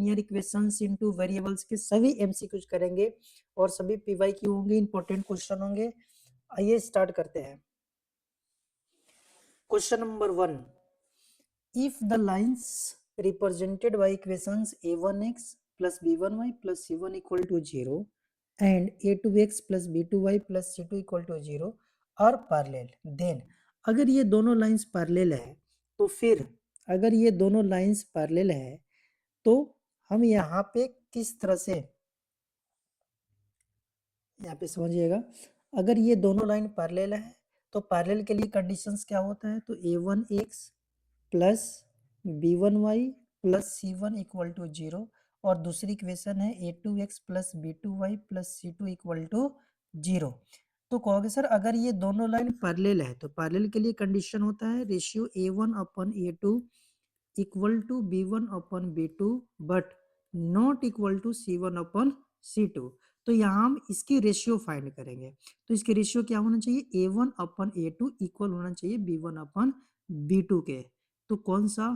Linear equations into variables के सभी MCQs करेंगे और सभी पीवाईक्यू होंगे, इंपॉर्टेंट क्वेश्चन होंगे। आइए स्टार्ट करते हैं। Question number 1, if the lines represented by equations a1x plus b1y plus c1 equal to 0 and a2x plus b2y plus c2 equal to 0 are parallel, then अगर ये दोनों लाइंस पैरेलल है तो फिर अगर ये दोनों लाइंस पैरेलल है तो हम यहाँ पे किस तरह से, यहाँ पे समझिएगा, अगर ये दोनों लाइन पैरेलल है तो पैरेलल के लिए कंडीशंस क्या होता है, तो a1x plus b1y plus c1 equal to 0 और दूसरी इक्वेशन है a2x plus b2y plus c2 equal to 0। तो कहोगे सर अगर ये दोनों लाइन पैरेलल है तो पैरेलल के लिए कंडीशन होता है ratio a1 upon a2 equal to b1 upon b2 but not equal to c1 upon c2। तो यहाँ हम इसकी रेशियो फाइंड करेंगे, तो इसकी रेशियो क्या होना चाहिए, a1 अपन a2 इक्वल होना चाहिए b1 अपन b2 के। तो कौन सा,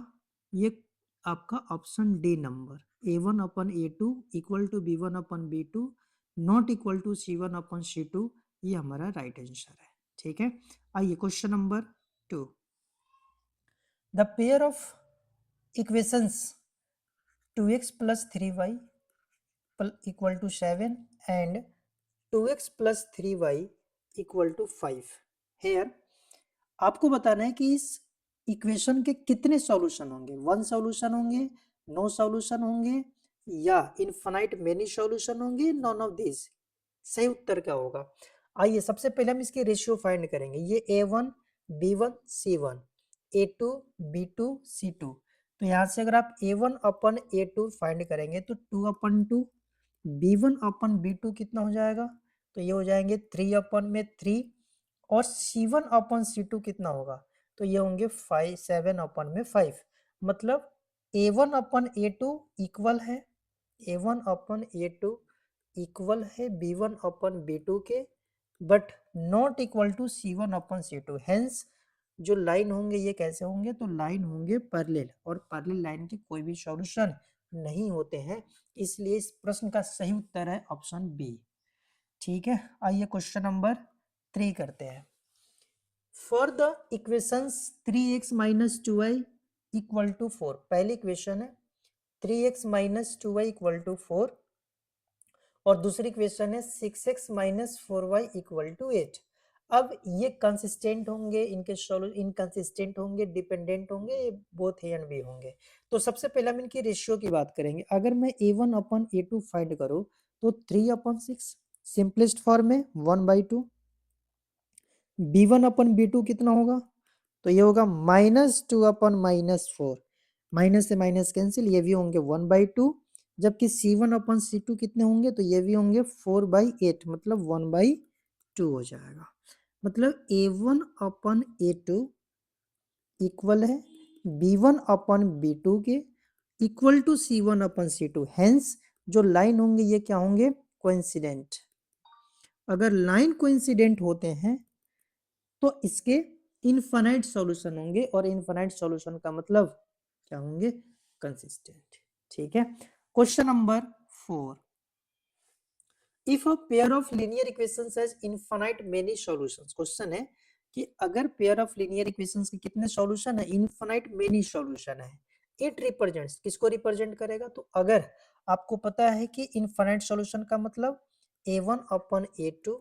ये आपका option D number, a1 upon a2 equal to b1 upon b2 not equal to c1 upon c2, ये हमारा राइट आंसर है। ठीक है, आइए question number 2, the pair of equations 2x plus 3y equal to 7 and 2x plus 3y equal to 5। Here आपको बताना है कि इस इक्वेशन के कितने सॉल्यूशन होंगे, 1 सॉल्यूशन होंगे, 9 सॉल्यूशन होंगे या इनफाइनाइट मेनी सॉल्यूशन होंगे, नॉन ऑफ दिस। सही उत्तर क्या होगा। आइए सबसे पहले हम इसकी रेशियो फाइंड करेंगे। ये a1 b1 c1 a2 b2 c2। तो यहाँ से अगर आप a1 अपन a2 फाइंड करेंगे तो 2 अपन 2, b1 अपन b2 कितना हो जाएगा, तो ये हो जाएंगे 3 अपन में 3 और c1 अपन c2 कितना होगा, तो ये होंगे 5 7 अपन में 5। मतलब a1 अपन a2 इक्वल है, a1 अपन a2 इक्वल है b1 अपन b2 के but not equal to c1 upon c2। Hence जो लाइन होंगे ये कैसे होंगे, तो लाइन होंगे पैरेलल और पैरेलल लाइन के कोई भी सॉल्यूशन नहीं होते हैं, इसलिए इस प्रश्न का सही उत्तर है ऑप्शन बी। ठीक है, आइए क्वेश्चन नंबर 3 करते हैं। For the equations 3x minus 2y equal to 4, पहली इक्वेशन है 3x minus 2y equal to 4 और दूसरी इक्वेशन है 6x minus 4y equal to 8। अब ये कंसिस्टेंट होंगे, इनके सॉल्यूशन इनकंसिस्टेंट होंगे, डिपेंडेंट होंगे, बोथ ए एंड बी होंगे। तो सबसे पहले हम इनकी रेशियो की बात करेंगे। अगर मैं a1 अपन a2 फाइंड करूं तो 3 अपन 6, सिंपलेस्ट फॉर्म में 1/2, b1 अपन b2 कितना होगा, तो ये होगा -2 अपन -4, माइनस से माइनस कैंसिल, ये भी होंगे 1/2, जबकि c1 अपन c2 कितने होंगे, तो ये भी होंगे 4/8, मतलब 1/2 हो जाएगा। मतलब a1 अपन a2 इक्वल है b1 अपन b2 के equal to c1 upon c2। Hence जो लाइन होंगे ये क्या होंगे, कोइंसिडेंट। अगर लाइन कोइंसिडेंट होते हैं तो इसके इनफाइनाइट सॉल्यूशन होंगे और इनफाइनाइट सॉल्यूशन का मतलब क्या होंगे, कंसिस्टेंट। ठीक है, question number 4, if a pair of linear equations has infinite many solutions. Question है कि अगर पेयर ऑफ लीनियर इक्वेशंस के कितने सॉल्यूशन है, इनफाइनाइट मेनी सॉल्यूशन है। इट रिप्रेजेंट्स, किसको रिप्रेजेंट करेगा, तो अगर आपको पता है कि इनफाइनाइट सॉल्यूशन का मतलब a1 upon a2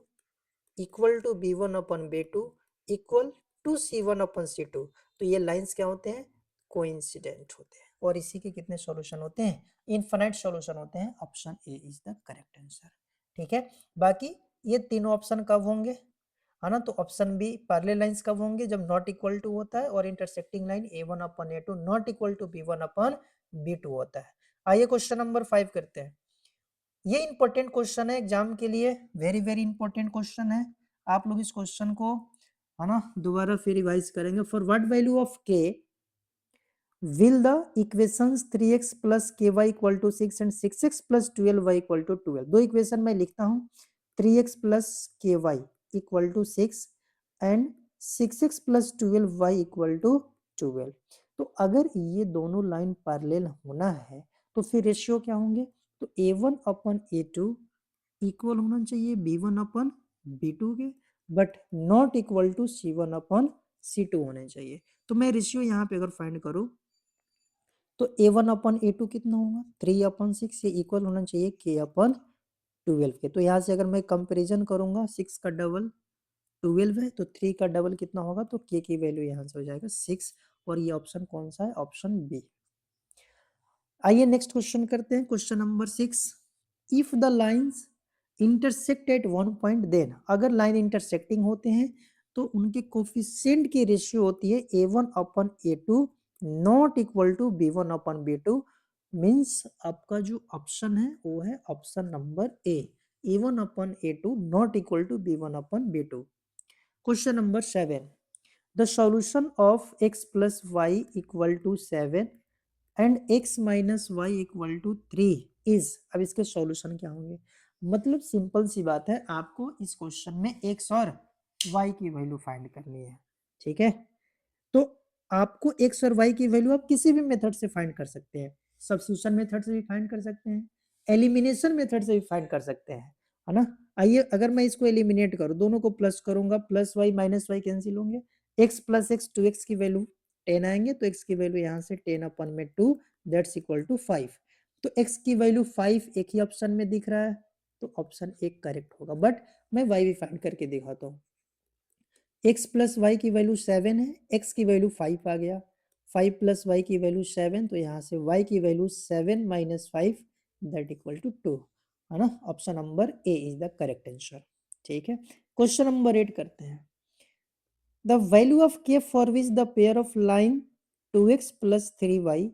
equal to b1 upon b2 equal to c1 upon c2, तो ये लाइंस क्या होते हैं, कोइंसिडेंट होते हैं और इसी के कितने सॉल्यूशन होते हैं, इनफाइनाइट सॉल्यूशन होते हैं। Option A is the correct answer. ठीक है, बाकी ये तीनों ऑप्शन कब होंगे, है ना, तो ऑप्शन बी पैरेलल लाइंस कब होंगे, जब नॉट इक्वल टू होता है और intersecting line a1 upon a2 not equal to b1 upon b2 होता है। आइए क्वेश्चन नंबर 5 करते हैं। ये इंपॉर्टेंट क्वेश्चन है एग्जाम के लिए, वेरी वेरी इंपॉर्टेंट क्वेश्चन है। आप लोग इस क्वेश्चन को, है ना, दोबारा फिर रिवाइज करेंगे। For what value of k will the equations 3x plus ky equal to 6 and 6x plus 12y equal to 12। दो इक्वेशन मैं लिखता हूँ, 3x plus ky equal to 6 and 6x plus 12y equal to 12। तो अगर ये दोनों line parallel होना है तो तो फिर रेशियो क्या होंगे, तो A1 अपन A2 इक्वल होना चाहिए B1 अपन B2 के, but not equal to C1 upon C2 होने चाहिए। तो मैं रेशियो यहाँ पे अगर फाइंड करूँ तो A1 अपन A2 कितना होगा 3/6, ये इक्वल होना चाहिए K अपन 12 के। तो यहाँ से अगर मैं कंपेरिजन करूंगा 6 का डबल 12 है, तो 3 का डबल कितना होगा, तो K की वैल्यू यहाँ से हो जाएगा 6, और ये ऑप्शन कौन सा है, ऑप्शन बी। आइए नेक्स्ट क्वेश्चन करते हैं, question number 6। If the lines intersect at one point, then अगर लाइन इंटरसेक्टिंग होते हैं तो उनके कोफिशिएंट की रेशियो होती है A1 upon A2 not equal to B1 upon B2। Means आपका जो ऑप्शन है वो है option number A, A1 upon A2 not equal to B1 upon B2। Question number 7, the solution of x plus y equal to 7 and x minus y equal to 3 is, अब इसके solution क्या होंगे। मतलब simple सी बात है, आपको इस question में x और y की वैल्यू फाइंड करनी है, ठीक है। तो आपको x और y की वैल्यू आप किसी भी मेथड से फाइंड कर सकते हैं, सब्स्टिट्यूशन मेथड से भी फाइंड कर सकते हैं, एलिमिनेशन मेथड से भी फाइंड कर सकते हैं, है ना। आइए अगर मैं इसको एलिमिनेट करूं, दोनों को प्लस करूंगा, plus y minus y cancel होंगे, x प्लस एक्स 2x की वैल्यू 10 आएंगे, तो x की वैल्यू यहाँ से 10 अपन में 2 दैट्स इक्वल टू 5। तो x की वैल्यू 5 एक ही ऑप्शन में दिख रहा है, तो ऑप्शन एक करेक्ट होगा। बट मैं y भी फाइंड करके दिखाता हूँ। x प्लस वाई की वैल्यू 7 है, x की वैल्यू 5 आ गया, 5 प्लस वाई की वैल्यू 7, तो यहाँ से y की value 7 minus 5 that equal to 2, है ना। Option number A is the correct answer, ठीक है। क्वेश्चन नंबर 8 करते हैं। The value of k for which the pair of line 2x plus 3y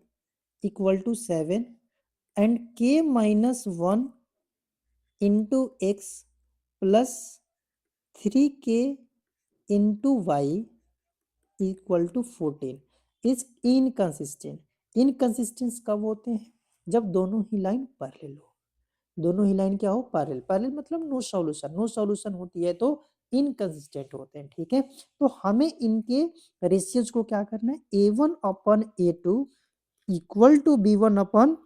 equal to 7 and k minus 1 into X plus 3k into Y equal to 14 is inconsistent. Inconsistence कब होते हैं, जब दोनों ही line parallel हो, दोनों ही line क्या हो, parallel. Parallel मतलब नो सॉल्यूशन, नो सॉल्यूशन होती है तो इनकंसिस्टेंट होते हैं, ठीक है। तो हमें इनके रेशियोज को क्या करना है, A1 upon A2 equal to B1 upon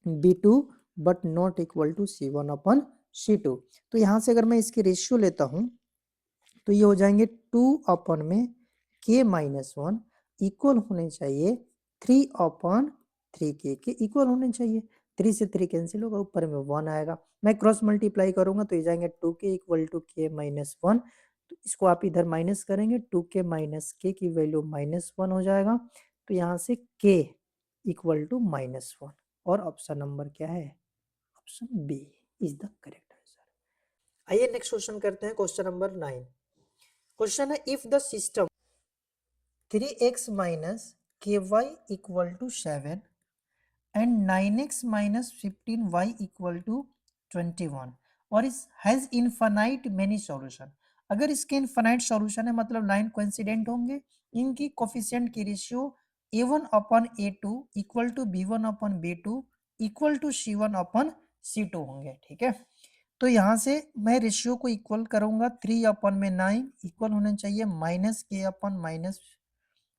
B2 but not equal to C1 upon C2। तो यहां से अगर मैं इसके रेशियो लेता हूं तो ये हो जाएंगे 2 अपन में k माइनस 1 इक्वल होने चाहिए 3 अपन 3k के इक्वल होने चाहिए। 3 से 3 कैंसिल होगा, ऊपर में 1 आएगा, मैं क्रॉस मल्टीप्लाई करूंगा तो ये जाएंगे 2k equal to k minus 1। तो इसको आप इधर माइनस करेंगे, 2k माइनस k की वैल्यू माइनस 1 हो जाएगा, तो यहाँ से k इक्वल टू माइनस 1, और ऑप्शन नंबर क्या है, option B is the correct answer. आइए नेक्स्ट क्वेश्चन करते हैं, क्वेश्चन नंबर 9। क्वेश्चन है, if the system 3x minus K Y equal to 7 and 9x minus 15y equal to 21 और इस has infinite many solution. अगर इसके इनफाइनाइट सॉल्यूशन है मतलब लाइन कोइंसिडेंट होंगे, इनकी कोफिशिएंट की ratio a1 upon a2 equal to b1 upon b2 equal to c1 upon c2 होंगे, ठीक है। तो यहाँ से मैं रेशियो को इक्वल करूंगा, 3 अपन में 9 इक्वल होना चाहिए माइनस के अपन माइनस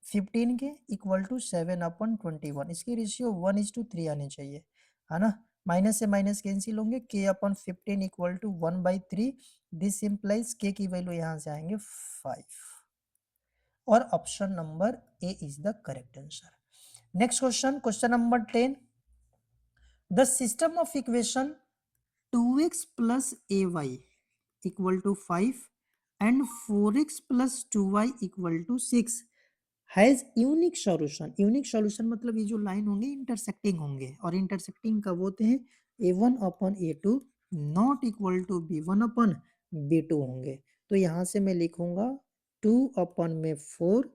15 के इक्वल टू 7 अपन 21, इसकी रेशियो 1:3 आनी चाहिए, है ना। माइनस से माइनस कैंसिल होंगे, k upon 15 equal to 1/3, this implies k की वैल्यू यहाँ से आएंगे 5, और option number A is the correct answer. Next question, question number 10। The system of equation 2x plus ay equal to 5 and 4x plus 2y equal to 6 has unique solution. Unique solution मतलब ये जो line होंगे intersecting होंगे, और intersecting कब होते हैं, A1 upon A2 not equal to B1 upon B2 होंगे। तो यहाँ से मैं लिखूंगा 2 अपन में 4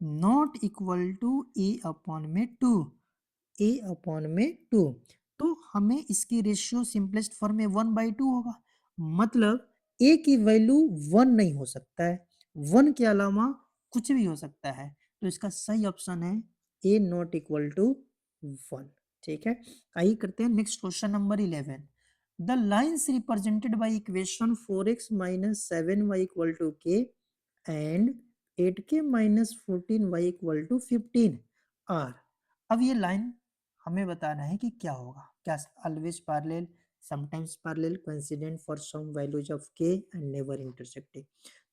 नॉट इक्वल टू A अपन में 2, A अपॉन में 2। तो हमें इसकी रेशियो सिंपलेस्ट फॉर्म में 1/2 होगा, मतलब A की वैल्यू 1 नहीं हो सकता है, 1 के अलावा कुछ भी हो सकता है, तो इसका सही ऑप्शन है A नॉट इक्वल टू 1, ठीक है। आइए करते हैं next question number 11। The lines represented by equation 4x minus 7y equal to k and 8k minus 14y equal to 15 are. अब ये लाइन हमें बताना है कि क्या होगा, क्या always parallel, sometimes parallel, coincident for some values of k and never intersecting.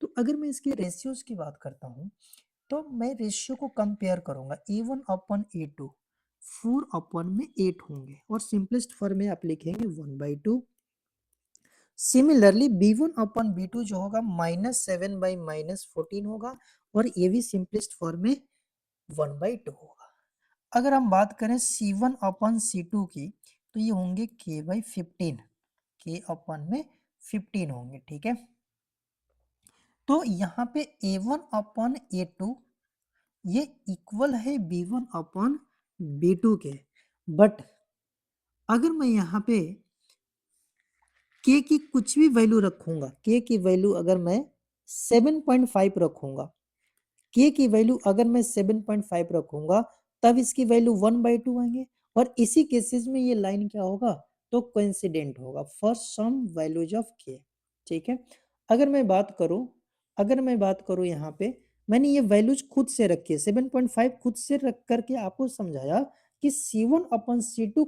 तो अगर मैं इसके रेशियोज की बात करता हूँ तो मैं रेशियो को कंपेयर करूंगा A1 अपन A2, 4 अपन में 8 होंगे और सिंपलेस्ट फॉर्म में आप लिखेंगे 1/2। सिमिलरली B1 अपन B2 जो होगा -7/-14 होगा और ये भी सिंपलेस्ट फॉर्म में 1/2 होगा। अगर हम बात करें C1 अपन C2 की तो ये होंगे K/15, K अपन में 15 होंगे, ठीक है। तो यहाँ पे A1 अपन A2 ये इक्वल है B1 अपन B2 के, बट अगर मैं यहाँ पे K की कुछ भी वैल्यू रखूंगा, K की वैल्यू अगर मैं 7.5 रखूंगा, K की वैल्यू अगर मैं 7.5 रखूंगा तब इसकी वैल्यू 1/2 आएंगे और इसी केसेस में ये लाइन क्या होगा, तो कोइंसिडेंट होगा for some values of K, ठीक है। अगर मैं बात करूं यहाँ पे मैंने ये वैल्यूज खुद से रखी है, 7.5 खुद से रख करके आपको समझाया कि C1 अपन C2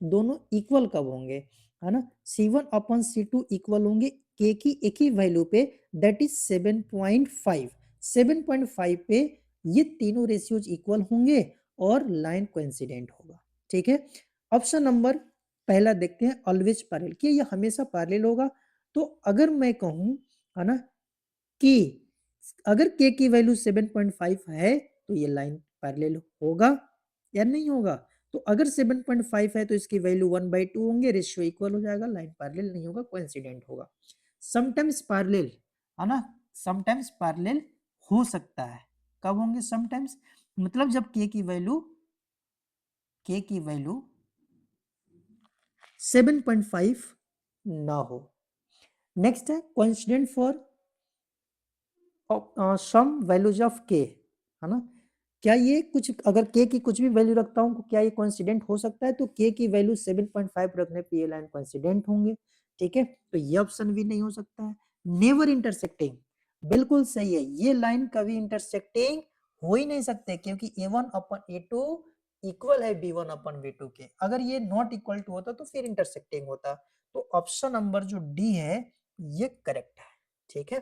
दोनों इक्वल कब होंगे, है ना। C1 अपन C2 इक्वल होंगे K की एक ही वैल्यू पे, दैट इज 7.5। 7.5 पे ये तीनों रेशियोज इक्वल होंगे और लाइन कोइंसिडेंट होगा, ठीक है। ऑप्शन नंबर पहला देखते हैं, ऑलवेज पैरेलल, कि ये हमेशा पैरेलल होगा। तो अगर मैं कहूं, है ना, कि अगर k की वैल्यू 7.5 है तो ये लाइन पैरेलल होगा या नहीं होगा। तो अगर 7.5 है तो इसकी वैल्यू 1/2 होंगे, रेशियो इक्वल हो जाएगा, लाइन पैरेलल नहीं होगा, कोइंसिडेंट होगा। समटाइम्स पैरेलल, है ना, समटाइम्स पैरेलल हो सकता है, कब होंगे समटाइम्स, मतलब जब k की वैल्यू 7.5 ना हो। नेक्स्ट है coincident for some values of k, है ना। क्या ये कुछ अगर k की कुछ भी वैल्यू रखता हूं तो क्या ये कोइंसिडेंट हो सकता है, तो k की वैल्यू 7.5 रखने पे ये लाइन कोइंसिडेंट होंगे, ठीक है। तो ये ऑप्शन भी नहीं हो सकता है। नेवर इंटरसेक्टिंग, बिल्कुल सही है, ये लाइन कभी इंटरसेक्टिंग हो ही नहीं सकते क्योंकि A1 अपन A2 इक्वल है B1 अपन B2 के। अगर ये नॉट इक्वल टू होता तो फिर इंटरसेक्टिंग होता। तो ऑप्शन नंबर जो डी है ये करेक्ट है, ठीक है।